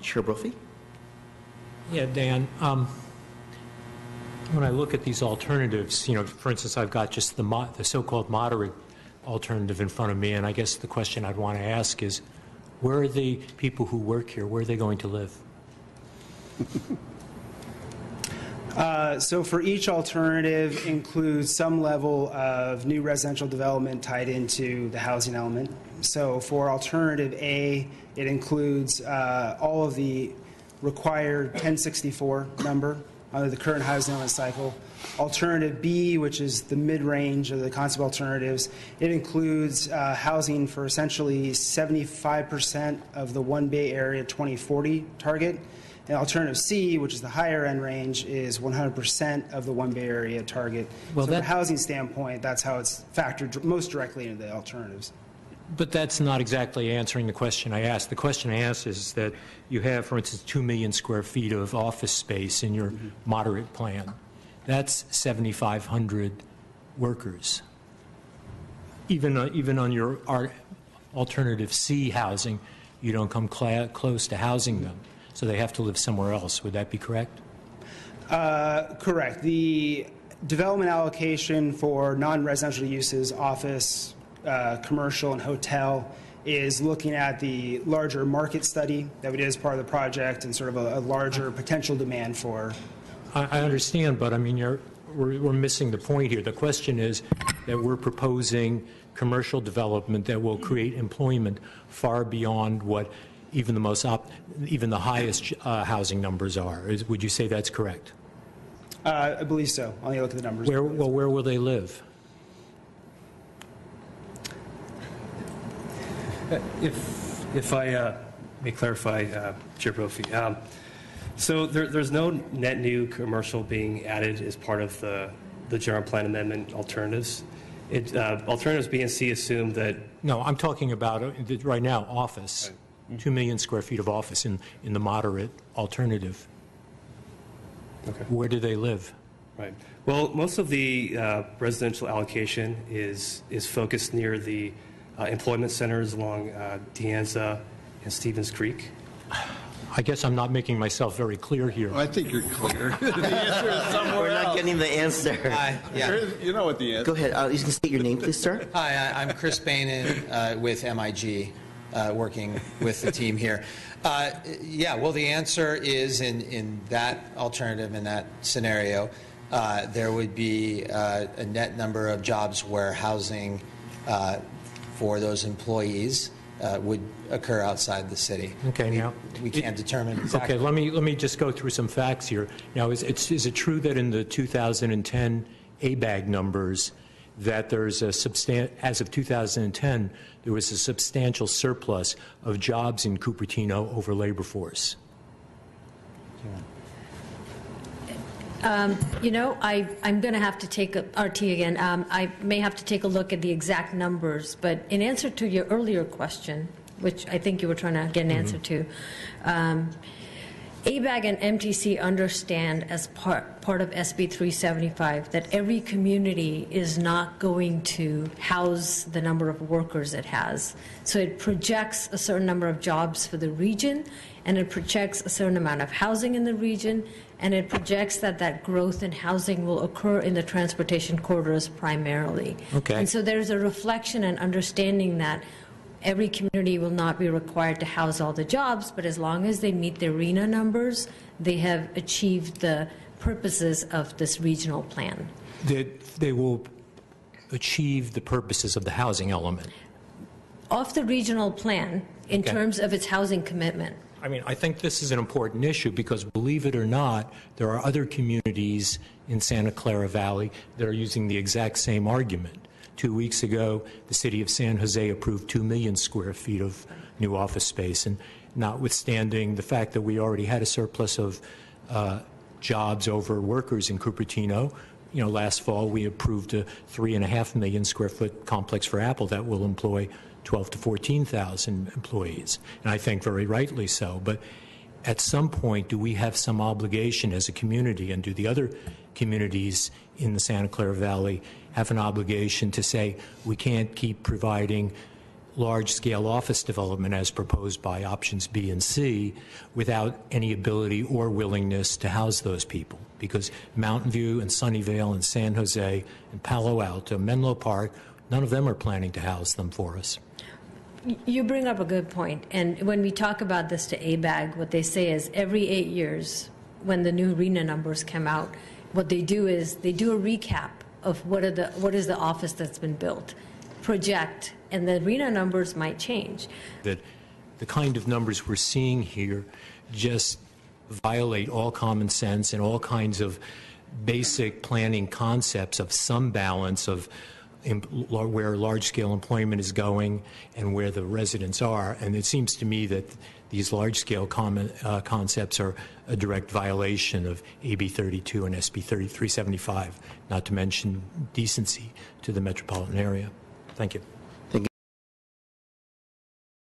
Chair Brophy? Yeah, Dan, when I look at these alternatives, for instance, I've got just the so-called moderate alternative in front of me, and I guess the question I'd want to ask is, where are the people who work here, where are they going to live? So for each alternative includes some level of new residential development tied into the housing element. So for alternative A, it includes all of the required 1064 number under the current housing element cycle. Alternative B, which is the mid-range of the concept alternatives, it includes housing for essentially 75% of the One Bay Area 2040 target. And alternative C, which is the higher end range, is 100% of the One Bay Area target. Well, so from a housing standpoint, that's how it's factored most directly into the alternatives. But that's not exactly answering the question I asked. The question I asked is that you have, for instance, 2 million square feet of office space in your moderate plan. That's 7,500 workers. Even on your alternative C housing, you don't come close to housing them. So they have to live somewhere else. Would that be correct? Correct. The development allocation for non-residential uses, office, commercial, and hotel, is looking at the larger market study that we did as part of the project and sort of a larger potential demand for. I understand, but I mean, we're missing the point here. The question is that we're proposing commercial development that will create employment far beyond what even the highest housing numbers are. Would you say that's correct? I believe so. I'll look at the numbers. Where will they live? If I may clarify, Chair Brophy, so there's no net new commercial being added as part of the general plan amendment alternatives. Alternatives B and C assume that. No, I'm talking about right now office. Right. 2 million square feet of office in the moderate alternative. Okay. Where do they live? Right. Well, most of the residential allocation is focused near the employment centers along De Anza and Stevens Creek. I guess I'm not making myself very clear here. Well, I think you're clear. The answer is somewhere We're not getting the answer. Yeah. You know what the answer. Go ahead. You can state your name, please, sir. Hi, I'm Chris Beynon with MIG, working with the team here. Yeah, well, the answer is in that alternative, in that scenario, there would be a net number of jobs where housing for those employees would occur outside the city. Okay, now we can't determine exactly. Okay, let me just go through some facts here. Now, is it true that in the 2010 ABAG numbers that there's as of 2010 there was a substantial surplus of jobs in Cupertino over labor force? I'm going to have to take RT again. I may have to take a look at the exact numbers, but in answer to your earlier question, which I think you were trying to get an answer to, ABAG and MTC understand as part of SB 375 that every community is not going to house the number of workers it has. So it projects a certain number of jobs for the region, and it projects a certain amount of housing in the region, and it projects that growth in housing will occur in the transportation corridors primarily. Okay. And so there's a reflection and understanding that every community will not be required to house all the jobs, but as long as they meet the RENA numbers, they have achieved the purposes of this regional plan. They will achieve the purposes of the housing element. Of the regional plan, in terms of its housing commitment. I mean, I think this is an important issue because, believe it or not, there are other communities in Santa Clara Valley that are using the exact same argument. 2 weeks ago, the city of San Jose approved 2 million square feet of new office space, and notwithstanding the fact that we already had a surplus of jobs over workers in Cupertino, last fall we approved a 3.5 million square foot complex for Apple that will employ 12 to 14,000 employees, and I think very rightly so. But at some point, do we have some obligation as a community, and do the other communities in the Santa Clara Valley have an obligation to say we can't keep providing large-scale office development as proposed by options B and C without any ability or willingness to house those people, because Mountain View and Sunnyvale and San Jose and Palo Alto, Menlo Park, none of them are planning to house them for us. You bring up a good point. And when we talk about this to ABAG, what they say is every 8 years, when the new RENA numbers come out, what they do is they do a recap of what is the office that's been built, project, and the RENA numbers might change. That the kind of numbers we're seeing here just violate all common sense and all kinds of basic planning concepts of some balance of where large-scale employment is going and where the residents are. And it seems to me that these large-scale concepts are a direct violation of AB 32 and SB 3375, not to mention decency to the metropolitan area. Thank you.